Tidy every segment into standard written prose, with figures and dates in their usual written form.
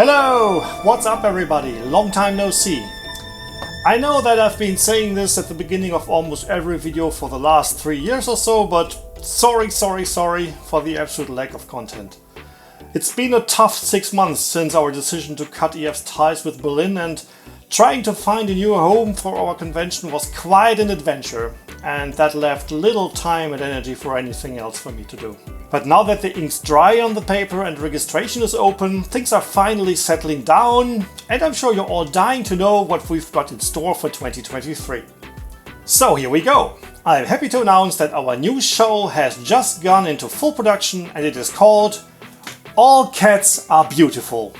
Hello! What's up everybody? Long time no see. I know that I've been saying this at the beginning of almost every video for the last 3 years or so, but sorry for the absolute lack of content. It's been a tough 6 months since our decision to cut EF's ties with Berlin, and trying to find a new home for our convention was quite an adventure, and that left little time and energy for anything else for me to do. But now that the ink's dry on the paper and registration is open, things are finally settling down, and I'm sure you're all dying to know what we've got in store for 2023. So here we go! I'm happy to announce that our new show has just gone into full production, and it is called All Cats Are Beautiful.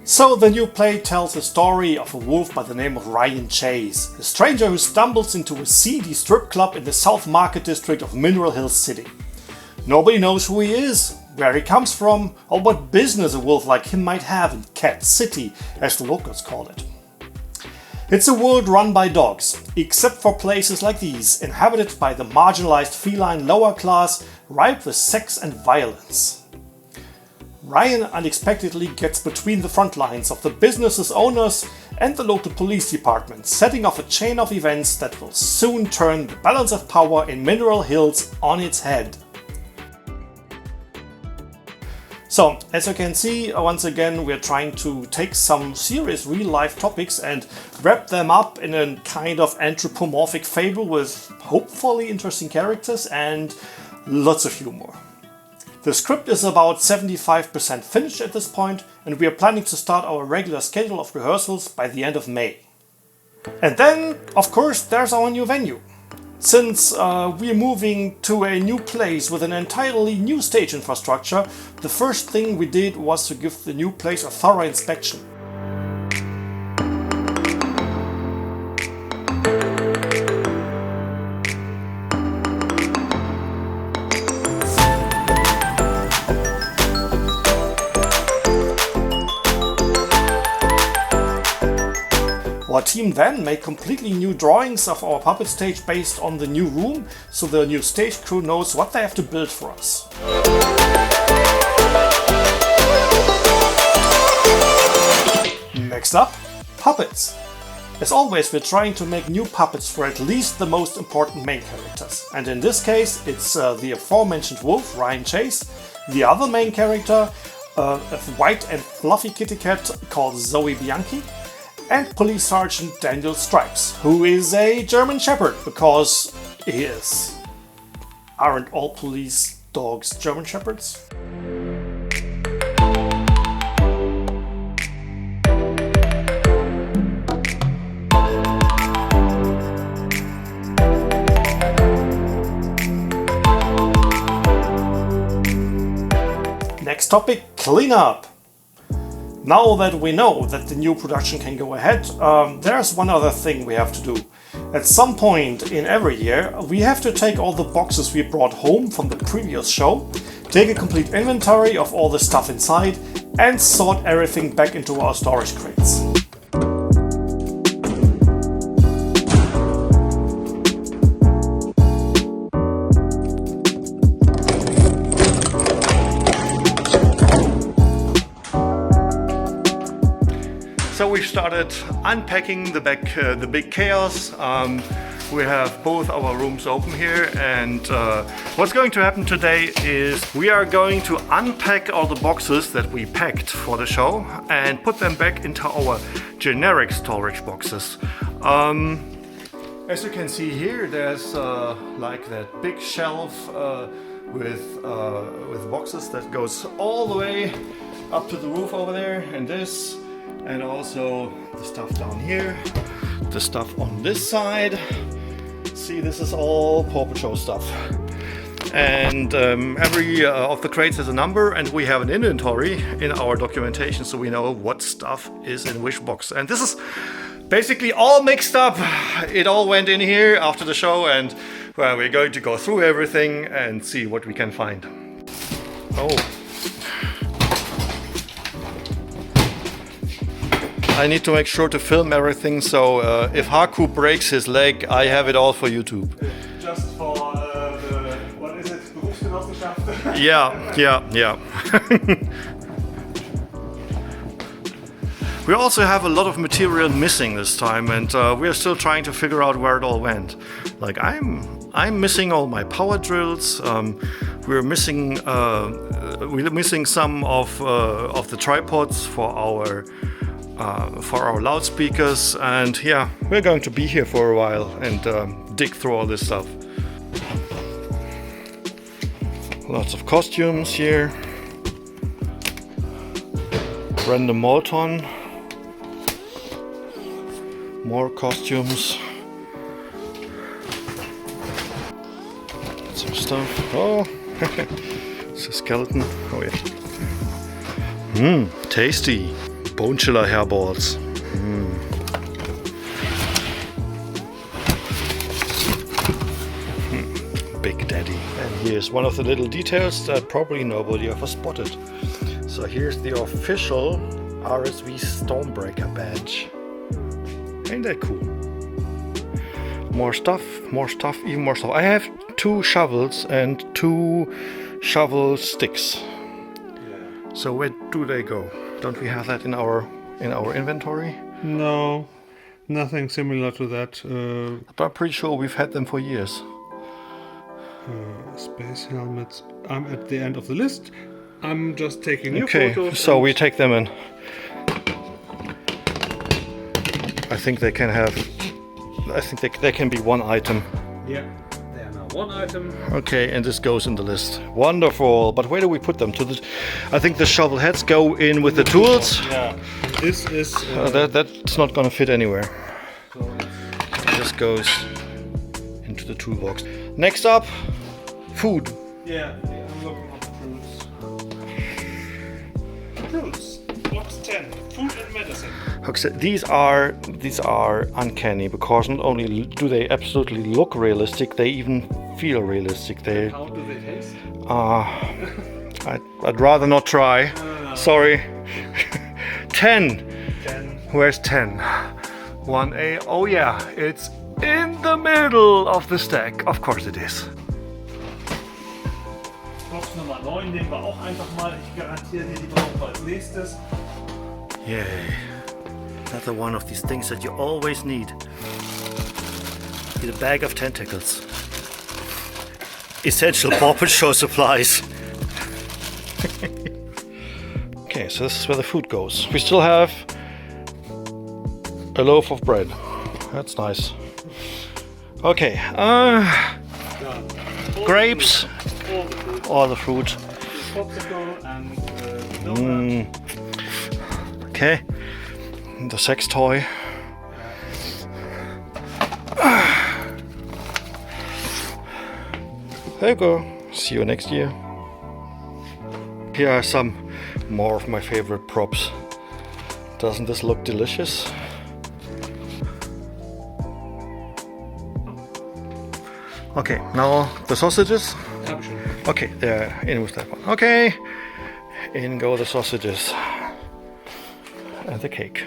So the new play tells the story of a wolf by the name of Ryan Chase, a stranger who stumbles into a seedy strip club in the South Market district of Mineral Hills City. Nobody knows who he is, where he comes from, or what business a wolf like him might have in Cat City, as the locals call it. It's a world run by dogs, except for places like these, inhabited by the marginalized feline lower class, ripe with sex and violence. Ryan unexpectedly gets between the front lines of the business's owners and the local police department, setting off a chain of events that will soon turn the balance of power in Mineral Hills on its head. So, as you can see, once again we're trying to take some serious real-life topics and wrap them up in a kind of anthropomorphic fable with hopefully interesting characters and lots of humor. The script is about 75% finished at this point, and we are planning to start our regular schedule of rehearsals by the end of May. And then, of course, there's our new venue. Since we're moving to a new place with an entirely new stage infrastructure, the first thing we did was to give the new place a thorough inspection. Our team then made completely new drawings of our puppet stage based on the new room, so the new stage crew knows what they have to build for us. Next up, puppets. As always, we're trying to make new puppets for at least the most important main characters. And in this case, it's the aforementioned wolf, Ryan Chase, the other main character, a white and fluffy kitty cat called Zoe Bianchi, and Police Sergeant Daniel Stripes, who is a German Shepherd, because he is. Aren't all police dogs German Shepherds? Next topic, cleanup. Now that we know that the new production can go ahead, there's one other thing we have to do. At some point in every year, we have to take all the boxes we brought home from the previous show, take a complete inventory of all the stuff inside, and sort everything back into our storage crates. So we started unpacking the big chaos. We have both our rooms open here, and what's going to happen today is we are going to unpack all the boxes that we packed for the show and put them back into our generic storage boxes. As you can see here, there's like that big shelf with boxes that goes all the way up to the roof over there, and this. And also the stuff down here, the stuff on this side. See, this is all Paw Patrol stuff. And every of the crates has a number, and we have an inventory in our documentation so we know what stuff is in which box. And this is basically all mixed up. It all went in here after the show, and well, we're going to go through everything and see what we can find. Oh. I need to make sure to film everything, so if Haku breaks his leg, I have it all for YouTube. Just for the, what is it, Berufsgenossenschaft? Yeah. We also have a lot of material missing this time, and we're still trying to figure out where it all went. Like I'm missing all my power drills. We're missing some of the tripods for our loudspeakers, and yeah, we're going to be here for a while and dig through all this stuff. Lots of costumes here. Random Molton. More costumes. Some stuff. Oh, it's a skeleton. Oh yeah. Tasty. Bone chiller hairballs. Big Daddy. And here's one of the little details that probably nobody ever spotted. So here's the official RSV Stormbreaker badge. Ain't that cool? More stuff, even more stuff. I have 2 shovels and 2 shovel sticks. Yeah. So where do they go? Don't we have that in our inventory? No, nothing similar to that. But I'm pretty sure we've had them for years. Space helmets. I'm at the end of the list. I'm just taking new photos. Okay, so we take them in. I think they can have. I think they can be one item. Yeah, they are now one item. Okay, and this goes in the list. Wonderful. But where do we put them? I think the shovel heads go in with the tools. Yeah. This is. That's not gonna fit anywhere. So this goes into the toolbox. Next up, food. Yeah, I'm looking at fruits. Fruits. Box 10. Food and medicine. Okay, these are uncanny because not only do they absolutely look realistic, they even feel realistic. How do they taste? I'd rather not try. No. Sorry. 10. Where's 10? 1A. Oh yeah, it's in the middle of the stack. Of course it is. Box Nummer 9 nehmen wir auch einfach mal. Ich garantiere dir, die brauchen wir als nächstes. Yay. Another one of these things that you always need. Need a bag of tentacles. Essential Paw Patrol supplies. Okay, so this is where the food goes. We still have a loaf of bread. That's nice. Okay, grapes, all the fruit. Okay, the sex toy. There you go. See you next year. Here are some more of my favorite props. Doesn't this look delicious? Okay, now the sausages. Okay, they're in with that one. Okay, in go the sausages and the cake.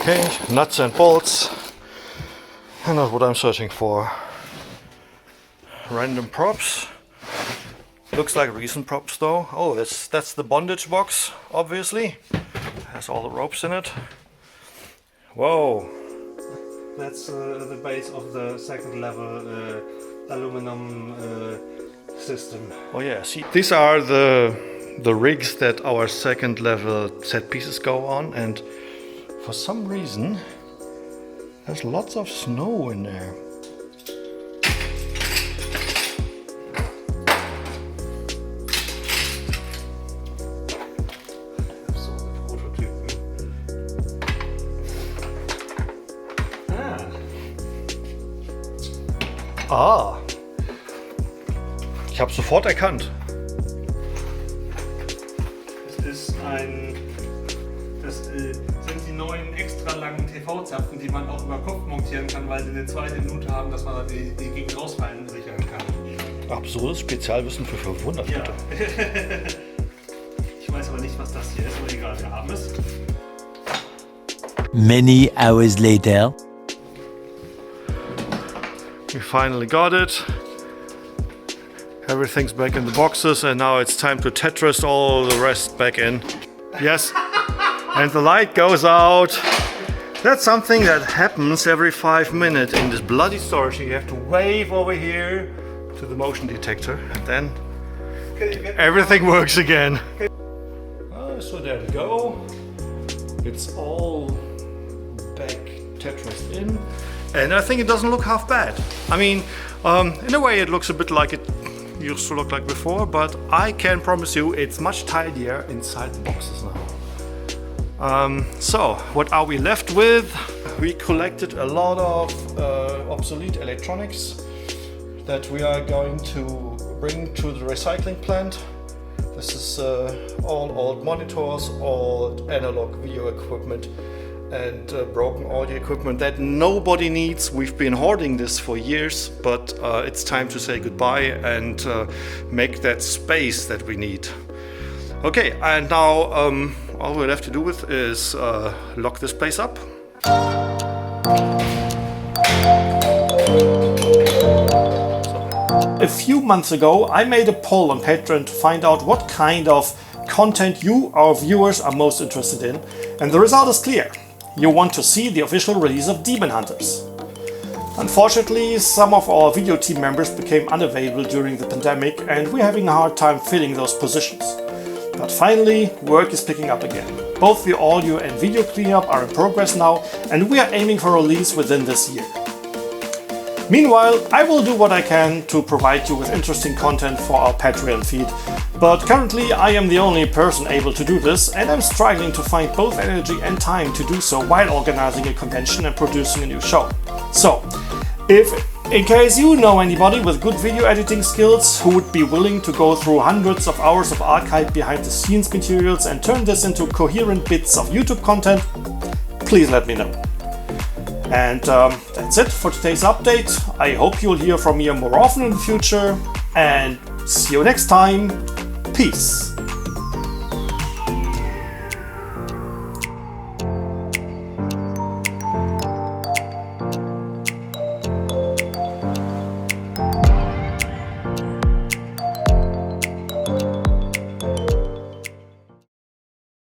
Okay, nuts and bolts. And not what I'm searching for. Random props. Looks like recent props though. Oh, that's the bondage box, obviously. Has all the ropes in it. Whoa. That's the base of the second level aluminum system. Oh yeah, see, these are the rigs that our second level set pieces go on, and for some reason there's lots of snow in there. Ah, ich habe sofort erkannt. Das sind die neuen extra langen TV-Zapfen, die man auch über Kopf montieren kann, weil sie eine zweite Minute haben, dass man die gegen Rausfallen sichern kann. Absurdes Spezialwissen für Verwunderte. Ja. Ich weiß aber nicht, was das hier ist, aber egal, wir haben es. Many hours later. We finally got it. Everything's back in the boxes, and now it's time to Tetris all the rest back in. Yes, and the light goes out. That's something that happens every 5 minutes in this bloody storage. You have to wave over here to the motion detector, and then everything works again. So there we go. It's all back Tetris in, and I think it doesn't look half bad. I mean, in a way it looks a bit like it used to look like before, but I can promise you it's much tidier inside the boxes now. So what are we left with? We collected a lot of obsolete electronics that we are going to bring to the recycling plant. This is all old monitors, old analog video equipment, and broken audio equipment that nobody needs. We've been hoarding this for years, but it's time to say goodbye and make that space that we need. Okay, and now all we'll have to do with is lock this place up. A few months ago, I made a poll on Patreon to find out what kind of content you, our viewers, are most interested in, and the result is clear. You want to see the official release of Demon Hunters. Unfortunately, some of our video team members became unavailable during the pandemic, and we're having a hard time filling those positions. But finally, work is picking up again. Both the audio and video cleanup are in progress now, and we are aiming for release within this year. Meanwhile, I will do what I can to provide you with interesting content for our Patreon feed, but currently I am the only person able to do this, and I'm struggling to find both energy and time to do so while organizing a convention and producing a new show. So, if in case you know anybody with good video editing skills who would be willing to go through hundreds of hours of archived behind the scenes materials and turn this into coherent bits of YouTube content, please let me know. And that's it for today's update. I hope you'll hear from me more often in the future, and see you next time. Peace.